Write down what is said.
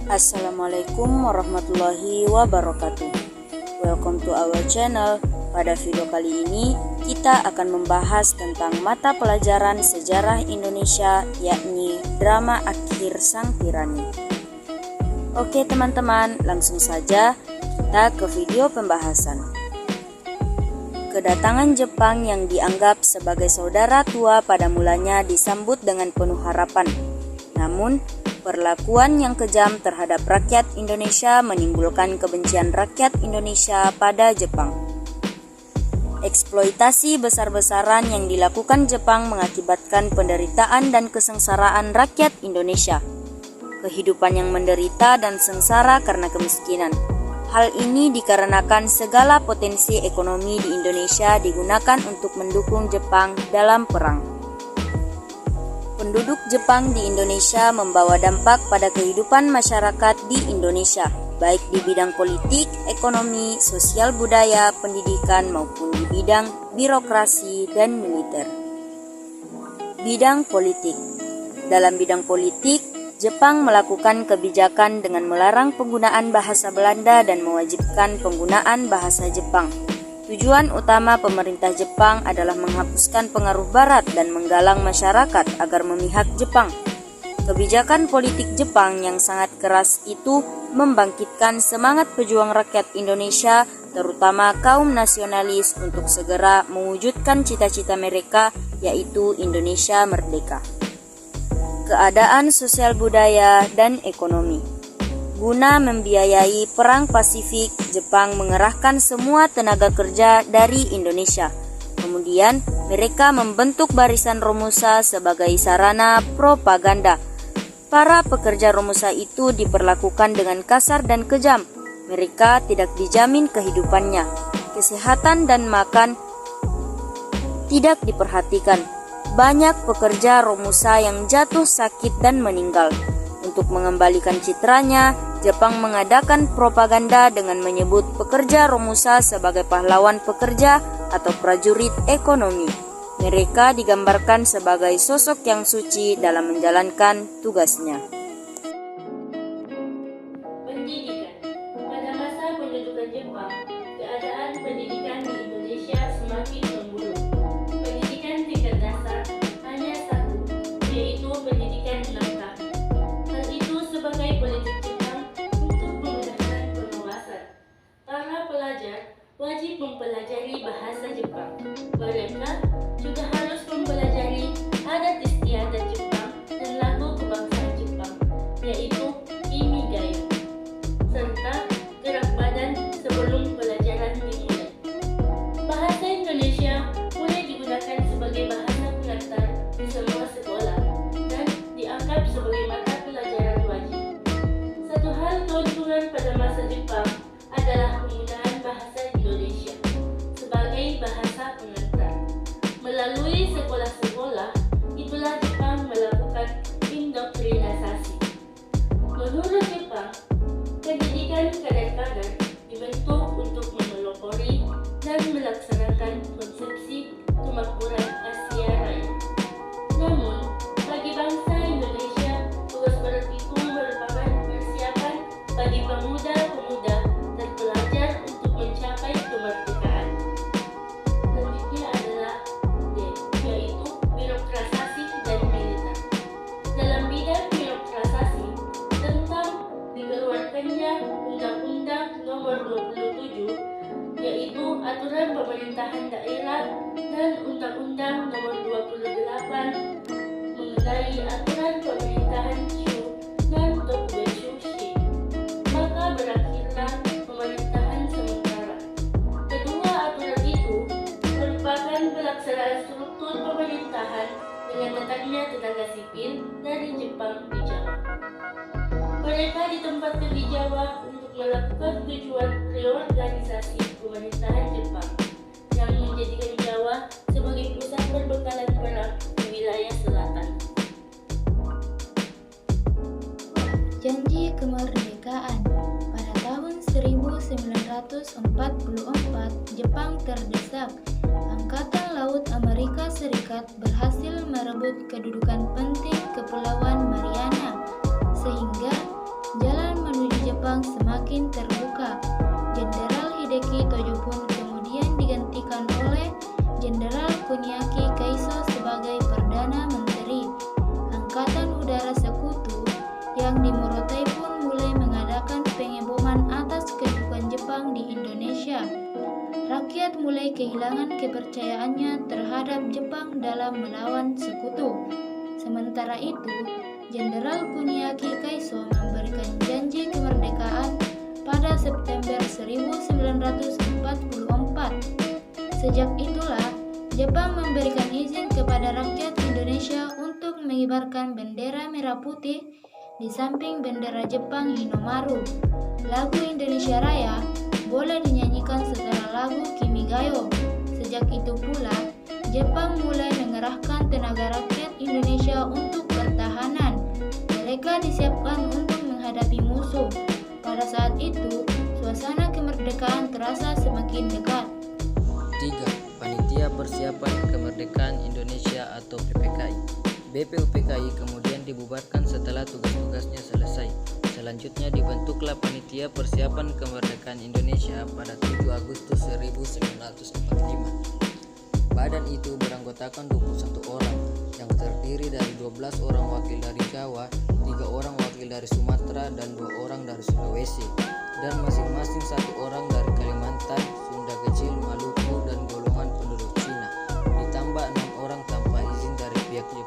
Assalamualaikum warahmatullahi wabarakatuh. Welcome to our channel. Pada video kali ini kita akan membahas tentang mata pelajaran sejarah Indonesia, yakni drama Akhir Sang Tirani. Oke teman-teman, langsung saja kita ke video pembahasan. Kedatangan Jepang yang dianggap sebagai saudara tua pada mulanya disambut dengan penuh harapan. Namun, perlakuan yang kejam terhadap rakyat Indonesia menimbulkan kebencian rakyat Indonesia pada Jepang. Eksploitasi besar-besaran yang dilakukan Jepang mengakibatkan penderitaan dan kesengsaraan rakyat Indonesia. Kehidupan yang menderita dan sengsara karena kemiskinan. Hal ini dikarenakan segala potensi ekonomi di Indonesia digunakan untuk mendukung Jepang dalam perang. Penduduk Jepang di Indonesia membawa dampak pada kehidupan masyarakat di Indonesia, baik di bidang politik, ekonomi, sosial budaya, pendidikan, maupun di bidang birokrasi dan militer. Bidang politik. Dalam bidang politik, Jepang melakukan kebijakan dengan melarang penggunaan bahasa Belanda dan mewajibkan penggunaan bahasa Jepang. Tujuan utama pemerintah Jepang adalah menghapuskan pengaruh Barat dan menggalang masyarakat agar memihak Jepang. Kebijakan politik Jepang yang sangat keras itu membangkitkan semangat pejuang rakyat Indonesia, terutama kaum nasionalis, untuk segera mewujudkan cita-cita mereka, yaitu Indonesia merdeka. Keadaan sosial budaya dan ekonomi. Guna membiayai Perang Pasifik, Jepang mengerahkan semua tenaga kerja dari Indonesia. Kemudian, mereka membentuk barisan Romusa sebagai sarana propaganda. Para pekerja Romusa itu diperlakukan dengan kasar dan kejam. Mereka tidak dijamin kehidupannya. Kesehatan dan makan tidak diperhatikan. Banyak pekerja Romusa yang jatuh sakit dan meninggal. Untuk mengembalikan citranya, Jepang mengadakan propaganda dengan menyebut pekerja Romusa sebagai pahlawan pekerja atau prajurit ekonomi. Mereka digambarkan sebagai sosok yang suci dalam menjalankan tugasnya. Pendidikan. Pada masa pendudukan Jepang, keadaan pendidikan di Indonesia semakin memburuk. Pendidikan tingkat dasar hanya satu, yaitu pendidikan 6 tahun. Hal itu sebagai politik Jepang untuk memudahkan pengawasan. Para pelajar wajib mempelajari bahasa Jepang. Mereka juga harus mempelajari adat istiadat Jepang dan lagu kebangsaan Jepang, yaitu Kimigayo, serta gerak badan sebelum pelajaran dimulai. Bahasa Indonesia mulai digunakan sebagai bahasa pengantar di semua sekolah dan dianggap sebagai mata pelajaran wajib. Satu hal keuntungan pada masa Jepang adalah penggunaan bahasa Indonesia sebagai bahasa pengantar. Melalui sekolah-sekolah, itulah Jepang melakukan indoktrinasi. Menurut Jepang, pendidikan kadang-kadang dibentuk untuk memelopori dan melaksanakan konsepsi kemakmuran Asia Raya. Namun, bagi bangsa Indonesia, tugas berat itu merupakan persiapan bagi pemuda-pemuda dan pelajar untuk mencapai kemerdekaan. Selanjutnya adalah D, yaitu birokrasi dan militer. Dalam bidang birokrasi, tentang dikeluarkannya Undang-Undang Nomor 27, yaitu Aturan Pemerintahan Daerah, dan Undang-Undang Nomor 28 mengenai Aturan Pemerintahan Shu dan Tokubetsu-shi. Maka berakhirlah pemerintahan sementara. Kedua aturan itu merupakan pelaksanaan struktur pemerintahan dengan datangnya tenaga sipil dari Jepang di Jawa. Mereka ditempatkan di Jawa untuk melakukan tujuan reorganisasi pemerintahan Jepang yang menjadikan Jawa sebagai pusat perbekalan perang di wilayah selatan. Janji kemerdekaan. Pada tahun 1944, Jepang terdesak. Angkatan Laut Amerika Serikat berhasil merebut kedudukan penting Kepulauan Mariana. Jepang di Morotai pun mulai mengadakan pengeboman atas kedudukan Jepang di Indonesia. Rakyat mulai kehilangan kepercayaannya terhadap Jepang dalam melawan sekutu. Sementara itu, Jenderal Kuniaki Kaiso memberikan janji kemerdekaan pada September 1944. Sejak itulah, Jepang memberikan izin kepada rakyat Indonesia untuk mengibarkan bendera merah putih di samping bendera Jepang Hinomaru. Lagu Indonesia Raya boleh dinyanyikan setelah lagu Kimigayo. Sejak itu pula, Jepang mulai mengerahkan tenaga rakyat Indonesia untuk pertahanan. Mereka disiapkan untuk menghadapi musuh. Pada saat itu, suasana kemerdekaan terasa semakin dekat. 3. Panitia Persiapan Kemerdekaan Indonesia atau PPKI. BPUPKI kemudian dibubarkan setelah tugas-tugasnya selesai. Selanjutnya dibentuklah Panitia Persiapan Kemerdekaan Indonesia pada 7 Agustus 1945. Badan itu beranggotakan 21 orang yang terdiri dari 12 orang wakil dari Jawa, 3 orang wakil dari Sumatera, dan 2 orang dari Sulawesi, dan masing-masing 1 orang dari Kalimantan, Sunda Kecil, Maluku, dan golongan penduduk Cina, ditambah 6 orang tanpa izin dari pihak Jepang.